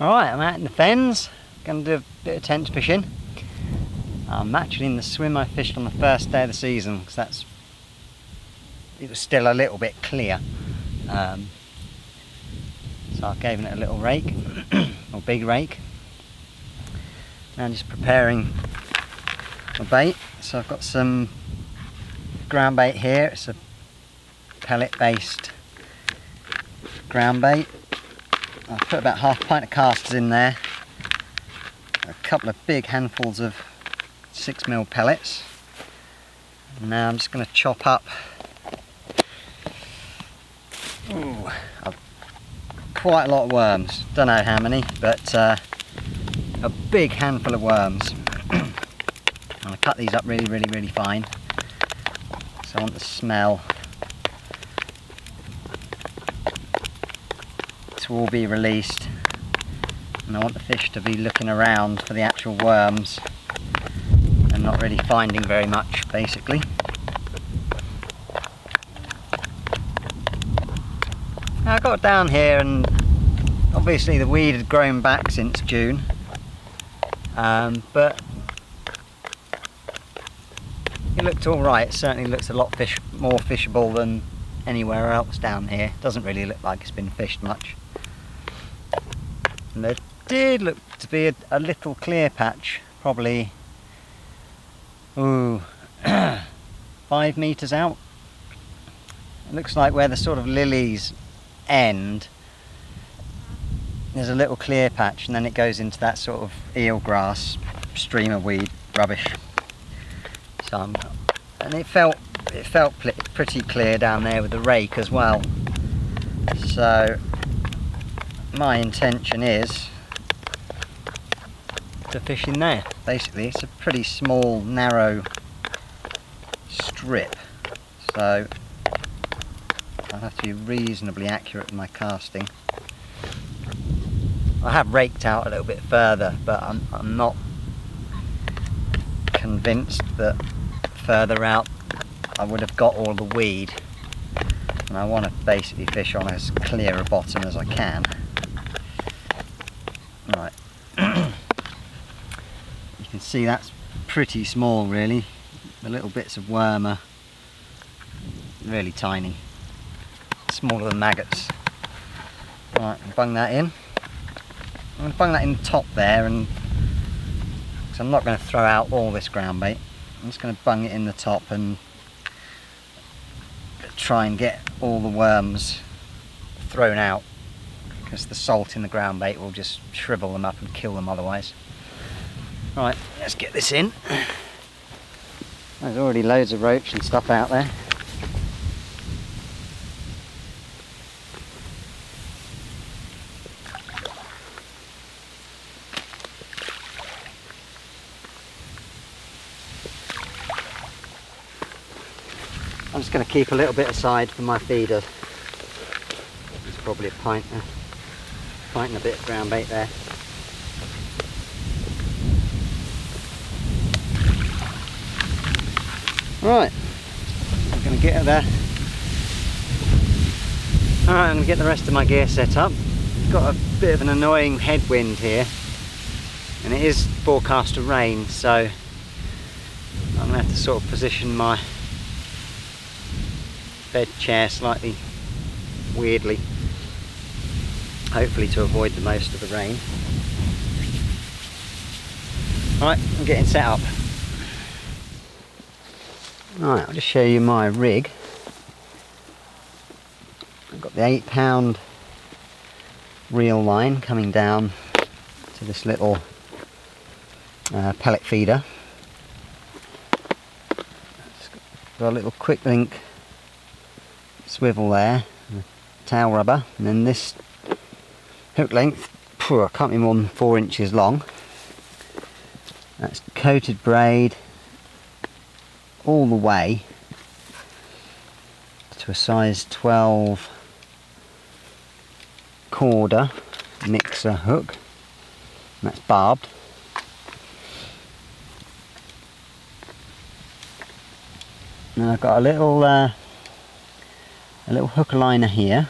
Alright, I'm out in the Fens, going to do a bit of tench fishing. I'm actually in the swim I fished on the first day of the season, because it was still a little bit clear. So I've given it a little rake, or big rake. Now I'm just preparing my bait. So I've got some ground bait here. It's a pellet based ground bait. I've put about half a pint of casters in there, a couple of big handfuls of 6mm pellets. Now I'm just going to chop up quite a lot of worms. Don't know how many, but a big handful of worms. I'm going to cut these up really fine, so I want the smell to all be released, and I want the fish to be looking around for the actual worms and not really finding very much, basically. Now I got down here and obviously the weed had grown back since June, but it looked alright. It certainly looks a lot more fishable than anywhere else down here. Doesn't really look like it's been fished much. And there did look to be a little clear patch, probably 5 metres out. It looks like where the sort of lilies end, there's a little clear patch, and then it goes into that sort of eelgrass, streamer weed rubbish. So and it felt pretty clear down there with the rake as well. So my intention is to fish in there. Basically, it's a pretty small, narrow strip, so I'll have to be reasonably accurate with my casting. I have raked out a little bit further, but I'm not convinced that further out I would have got all the weed, and I want to basically fish on as clear a bottom as I can. Right. You can see that's pretty small, really. The little bits of worm are really tiny, smaller than maggots. Right, bung that in. I'm going to bung that in the top there, and because I'm not going to throw out all this ground bait, I'm just going to bung it in the top and try and get all the worms thrown out, because the salt in the ground bait will just shrivel them up and kill them otherwise. Right, let's get this in. There's already loads of roach and stuff out there. I'm just going to keep a little bit aside for my feeder. There's probably a pint and a bit of ground bait there. Right, I'm going to get it there. Alright, I'm going to get the rest of my gear set up. Got a bit of an annoying headwind here, and it is forecast to rain, so I'm going to have to sort of position my bed chair slightly weirdly, hopefully to avoid the most of the rain. Right, I'm getting set up. Right, I'll just show you my rig. I've got the 8-pound reel line coming down to this little pellet feeder. Got a little quick link swivel there, towel rubber, and then this hook length, can't be more than 4 inches long. That's coated braid all the way to a size 12 corder mixer hook, and that's barbed. Now I've got a little hook liner here,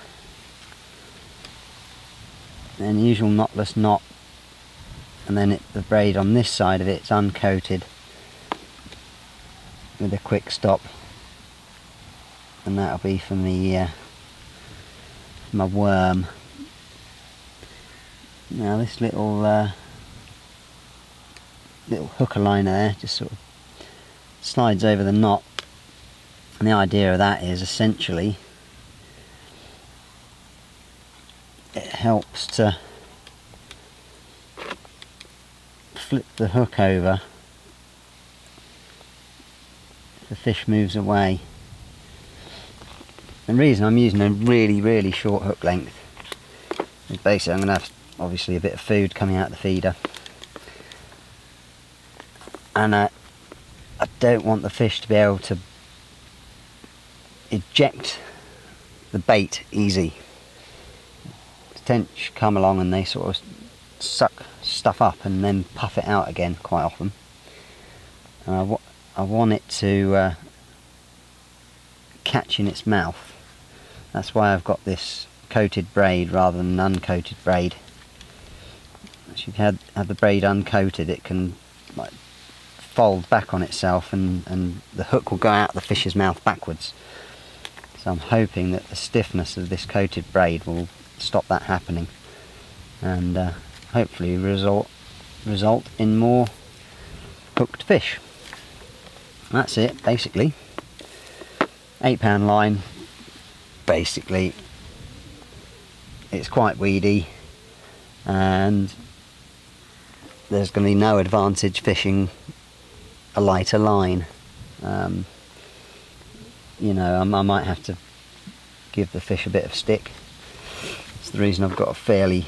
then usual knotless knot, and then the braid on this side of it's uncoated with a quick stop, and that'll be for me my worm. Now this little hooker liner there just sort of slides over the knot, and the idea of that is essentially it helps to flip the hook over if the fish moves away. The reason I'm using a really short hook length is basically I'm going to have obviously a bit of food coming out the feeder, and I don't want the fish to be able to eject the bait easy. Tench come along and they sort of suck stuff up and then puff it out again quite often, and I want it to catch in its mouth. That's why I've got this coated braid rather than an uncoated braid. Once you've had the braid uncoated, it can like fold back on itself, and the hook will go out the fish's mouth backwards. So I'm hoping that the stiffness of this coated braid will stop that happening, and hopefully result in more hooked fish. That's it basically. £8 line. Basically it's quite weedy, and there's going to be no advantage fishing a lighter line. You know, I might have to give the fish a bit of stick. It's the reason I've got a fairly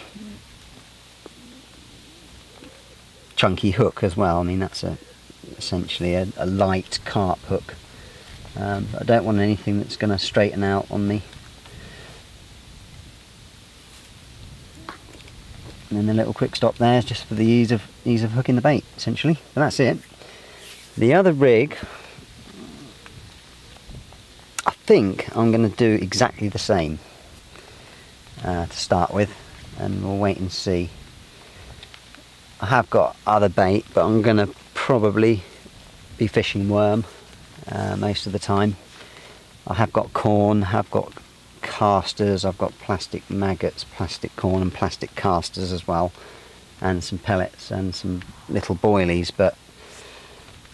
chunky hook as well. I mean, that's essentially a light carp hook. I don't want anything that's going to straighten out on me. And then the little quick stop there is just for the ease of hooking the bait, essentially. But that's it. The other rig, I think I'm going to do exactly the same to start with, and we'll wait and see. I have got other bait, but I'm going to probably be fishing worm most of the time. I have got corn, have got casters, I've got plastic maggots, plastic corn and plastic casters as well, and some pellets and some little boilies, but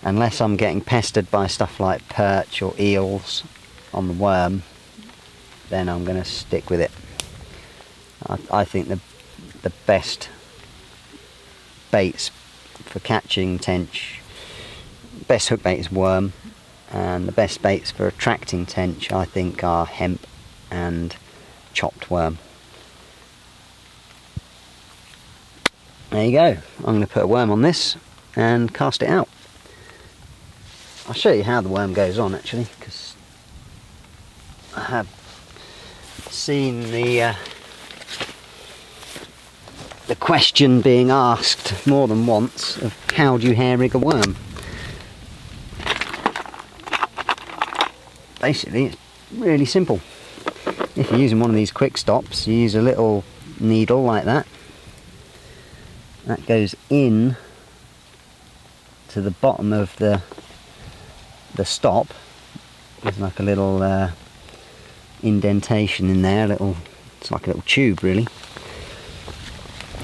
unless I'm getting pestered by stuff like perch or eels on the worm, then I'm going to stick with it. I think the best baits for catching tench, best hook bait is worm, and the best baits for attracting tench I think are hemp and chopped worm. There you go. I'm going to put a worm on this and cast it out. I'll show you how the worm goes on actually, because I have seen the question being asked more than once of how do you hair rig a worm. Basically it's really simple. If you're using one of these quick stops, you use a little needle like that. That goes in to the bottom of the stop. There's like a little indentation in there, it's like a little tube really.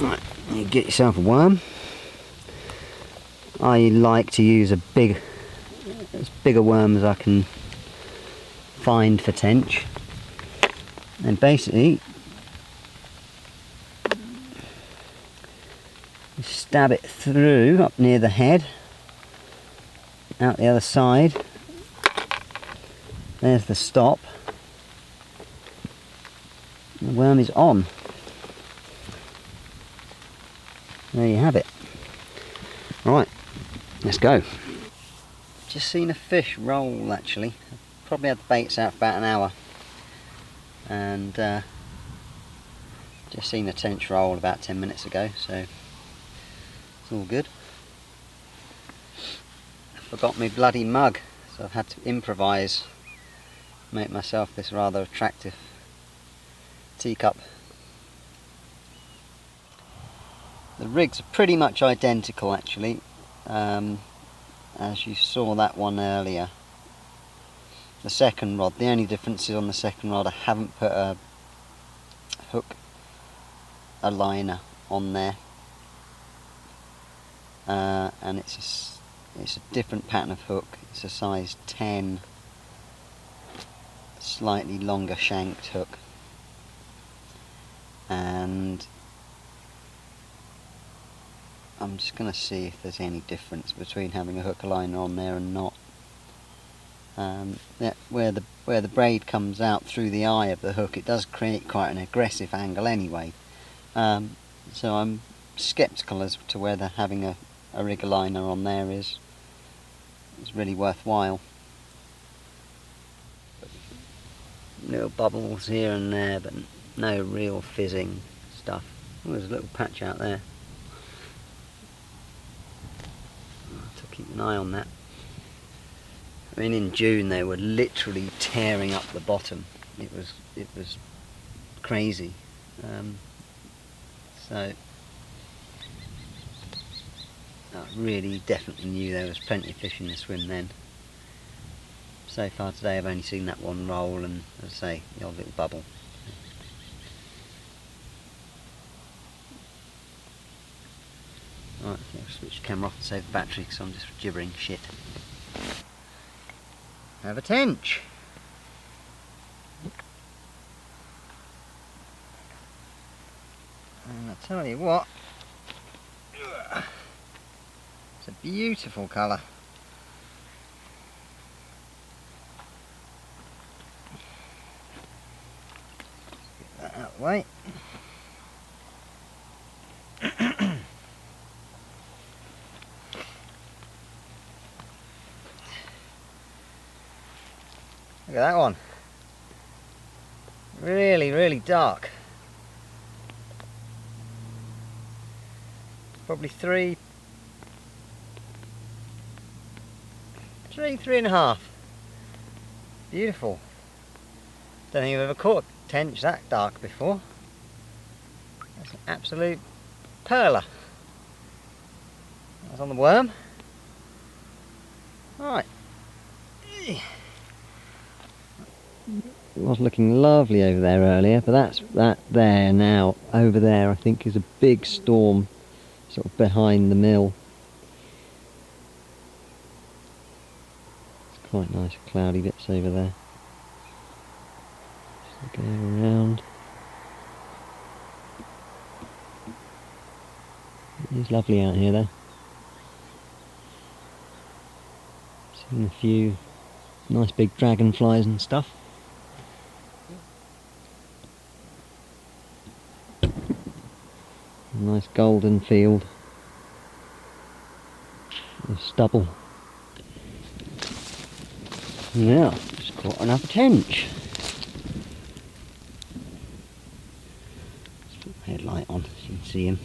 Right, you get yourself a worm. I like to use as big a worm as I can find for tench, and basically you stab it through up near the head, out the other side. There's the stop. The worm is on. There you have it. Right, let's go. Just seen a fish roll actually. Probably had the baits out for about an hour, and just seen the tench roll about 10 minutes ago, so it's all good. I forgot my bloody mug, so I've had to improvise, make myself this rather attractive teacup. The rigs are pretty much identical actually, as you saw that one earlier. The second rod, the only difference is on the second rod I haven't put a hook aligner on there, and it's a different pattern of hook. It's a size 10, slightly longer shanked hook, and I'm just going to see if there's any difference between having a hook aligner on there and not. Where the braid comes out through the eye of the hook, it does create quite an aggressive angle anyway. So I'm sceptical as to whether having a rig aligner on there is really worthwhile. Little bubbles here and there, but no real fizzing stuff. Oh, there's a little patch out there. I'll have to keep an eye on that. I mean, in June they were literally tearing up the bottom. It was crazy. So I really definitely knew there was plenty of fish in the swim then. So far today I've only seen that one roll and, as I say, the odd little bubble. Right, I'll switch the camera off to save the battery because I'm just gibbering shit. Have a tench. And I tell you what, it's a beautiful colour. Get that out of the way. Look at that one. Really, really dark. Probably three and a half. Beautiful. Don't think I've ever caught a tench that dark before. That's an absolute perler. That's on the worm. Right. It was looking lovely over there earlier, but that there now. Over there I think is a big storm sort of behind the mill. It's quite nice cloudy bits over there. Just go around. It is lovely out here though. Seen a few nice big dragonflies and stuff. A nice golden field of stubble. Now, just caught another tench. Let's put the headlight on so you can see him.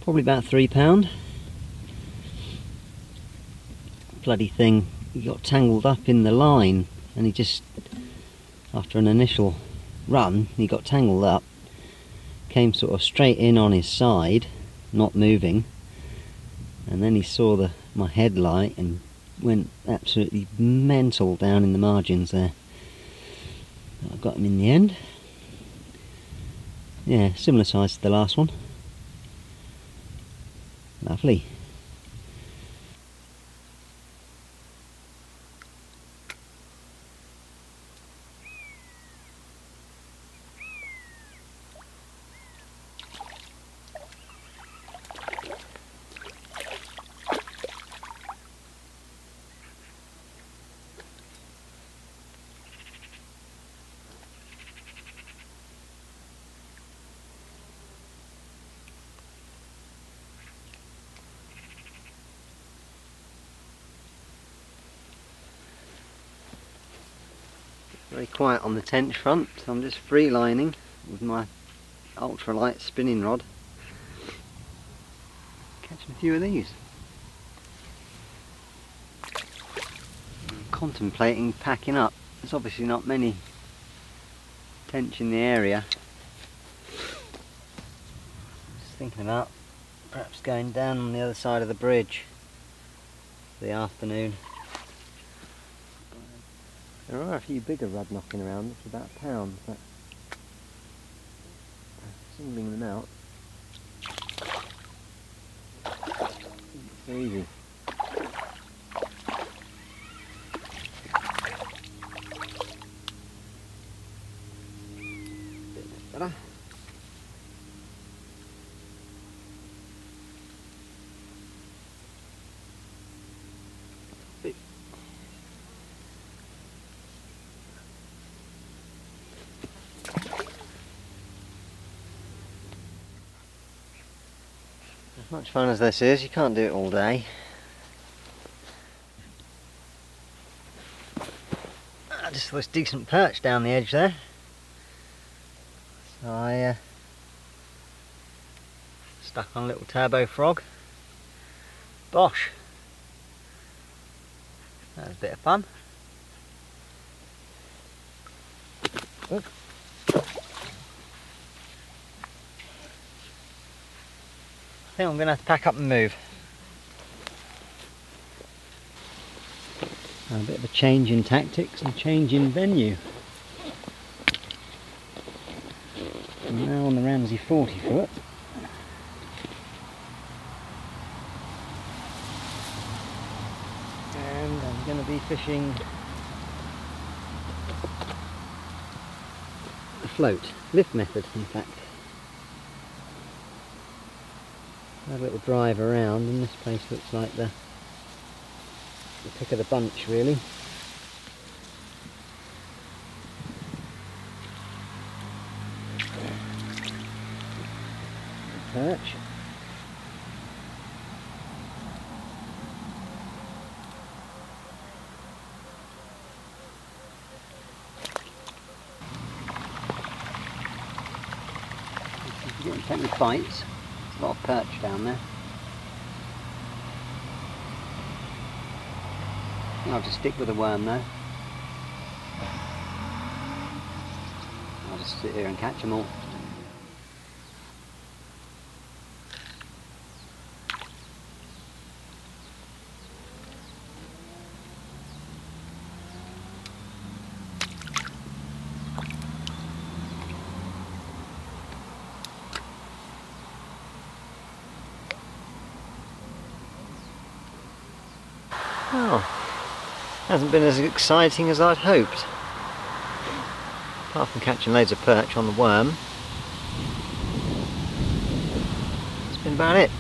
Probably about £3. Bloody thing, he got tangled up in the line and he just, after an initial run, he got tangled up, came sort of straight in on his side, not moving, and then he saw my headlight and went absolutely mental down in the margins there. I got him in the end. Yeah, similar size to the last one. Lovely. Very quiet on the tench front, so I'm just free lining with my ultralight spinning rod. Catching a few of these. I'm contemplating packing up. There's obviously not many tench in the area. Just thinking about perhaps going down on the other side of the bridge for the afternoon. There are a few bigger rudd knocking around, it's about a pound, but singling them out. It's easy. Bit better. As much fun as this is, you can't do it all day. Just saw this decent perch down the edge there. So I stuck on a little turbo frog. Bosh! That was a bit of fun. Look. I think I'm going to have to pack up and move. A bit of a change in tactics and change in venue. I'm now on the Ramsey 40 foot. And I'm going to be fishing a float, lift method in fact. Had a little drive around and this place looks like the pick of the bunch really. Perch. You're getting plenty of bites. There's a lot of perch down there. I'll just stick with the worm though. I'll just sit here and catch them all. Oh. Hasn't been as exciting as I'd hoped. Apart from catching loads of perch on the worm, that's been about it.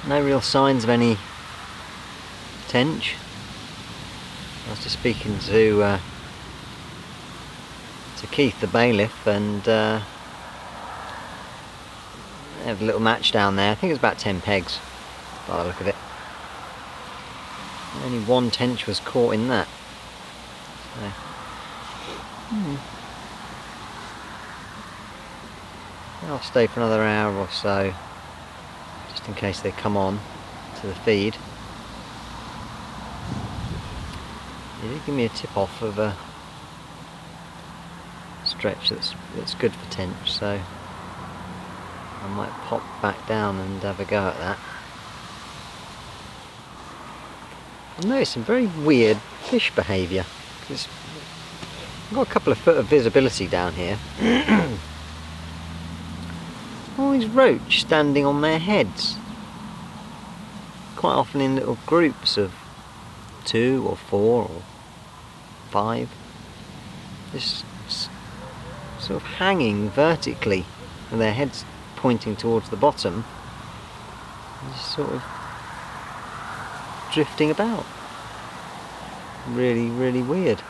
No real signs of any tench. I was just speaking to Keith the bailiff, and they have a little match down there. I think it was about 10 pegs by the look of it. Only one tench was caught in that. So, I'll stay for another hour or so, just in case they come on to the feed. They did give me a tip off of a stretch that's good for tench, so I might pop back down and have a go at that. I've noticed some very weird fish behaviour. I've got a couple of foot of visibility down here. All these roach standing on their heads. Quite often in little groups of 2 or 4 or 5. Just sort of hanging vertically with their heads pointing towards the bottom. Just sort of drifting about. Really, really weird.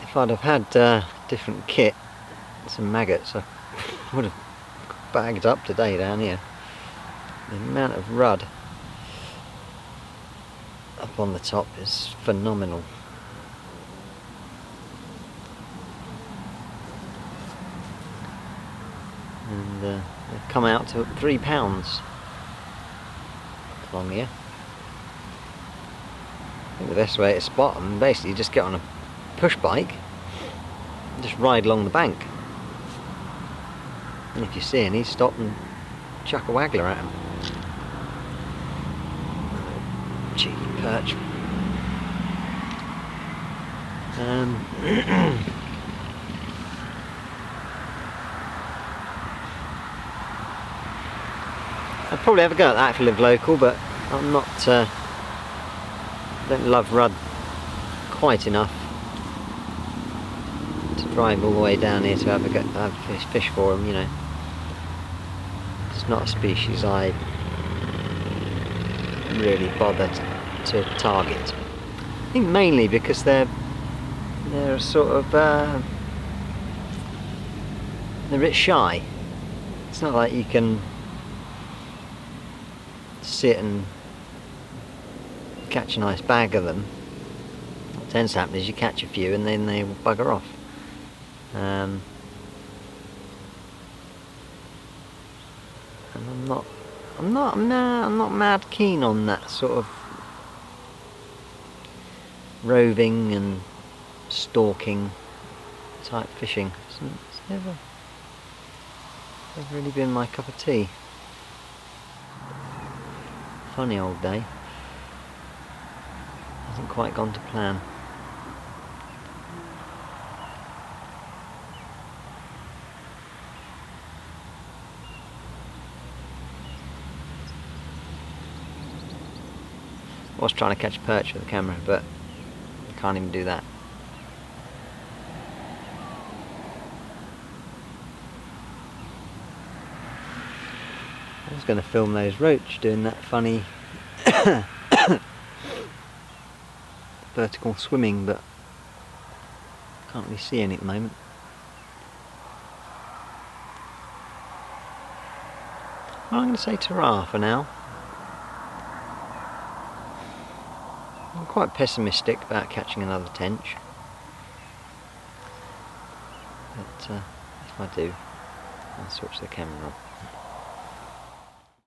If I'd have had different kit, some maggots, I would have bagged up today down here. The amount of rudd up on the top is phenomenal. And they've come out to £3. along here. I think the best way to spot them, basically just get on a push bike and just ride along the bank. And if you see any, stop and chuck a waggler at them. Cheeky perch. I'd probably have a go at that if I lived local, but I'm not. Don't love Rudd quite enough to drive all the way down here to have a go, have fish for them. You know, it's not a species I really bother to target. I think mainly because they're sort of they're a bit shy. It's not like you can sit and catch a nice bag of them. What tends to happen is you catch a few and then they bugger off. And I'm not mad keen on that sort of roving and stalking type fishing. It's never really been my cup of tea. Funny old day. Hasn't quite gone to plan. I was trying to catch a perch with the camera, but I can't even do that. I was going to film those roach doing that funny vertical swimming, but can't really see any at the moment. Well, I'm going to say ta-ra for now. I'm quite pessimistic about catching another tench, but if I do, I'll switch the camera on.